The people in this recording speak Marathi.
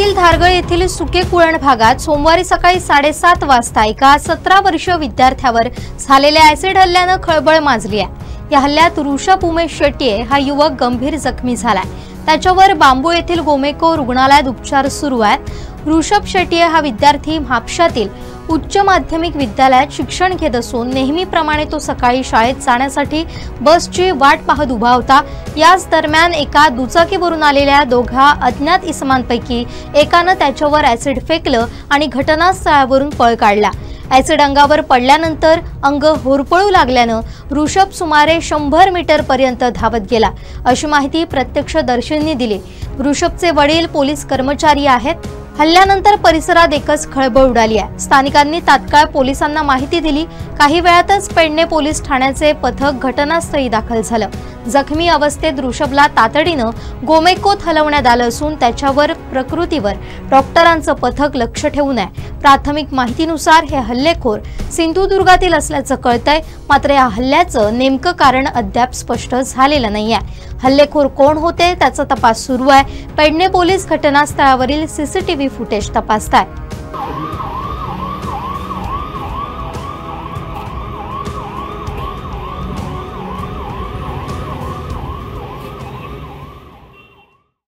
पुण्यातील धारगळ येथील सुकेकुळण भागात सोमवारी सकाळी 7:30 वाजता एका 17 वर्षीय विद्यार्थ्यावर झालेल्या ॲसिड हल्ल्याने खळबळ माजली आहे। या हल्ल्यात ऋषभ उमेश शेट्ये हा युवक गंभीर जखमी झालाय। त्याच्यावर बांबू येथील गोमेको रुग्णालयात उपचार सुरू आहेत। ऋषभ शेट्ये हा विद्यार्थी म्हापशातील उच्च माध्यमिक विद्यालयात शिक्षण घेत असून नेहमीप्रमाणे तो सकाळी शाळेत जाण्यासाठी बसची वाट पाहत उभा होता। याच दरम्यान एका दुचाकीवरून आलेल्या दोघा अज्ञात इसमांपैकी एकाने त्याच्यावर ॲसिड फेकलं आणि घटनास्थळावरून पळ काढला। ॲसिड अंगावर पडल्यानंतर अंग होरपळू लागल्यानं ऋषभ सुमारे 100 मीटर पर्यंत धावत गेला, अशी माहिती प्रत्यक्षदर्शींनी दिली। ऋषभचे वडील पोलीस कर्मचारी आहेत। हल्ल्यानंतर परिसरात एकच खळबळ उडाली आहे। स्थानिकांनी तात्काळ पोलिसांना माहिती दिली। काही वेळातच पेडणे पोलीस ठाण्याचे पथक घटनास्थळी दाखल झालं। जखमी अवस्थेत ऋषभला तातडीनं गोमेकोत हलवण्यात आलं असून त्याच्यावर प्रकृतीवर डॉक्टरांचं पथक लक्ष ठेवून आहे। प्राथमिक माहितीनुसार हे हल्लेखोर सिंधुदुर्गातील असल्याचं कळतंय, मात्र या हल्ल्याचं नेमकं कारण अद्याप स्पष्ट झालेलं नाहीये। हल्लेखोर कोण होते त्याचा तपास सुरू आहे। पेडणे पोलीस घटनास्थळावरील सीसीटीव्ही फुटेज तपासतायत।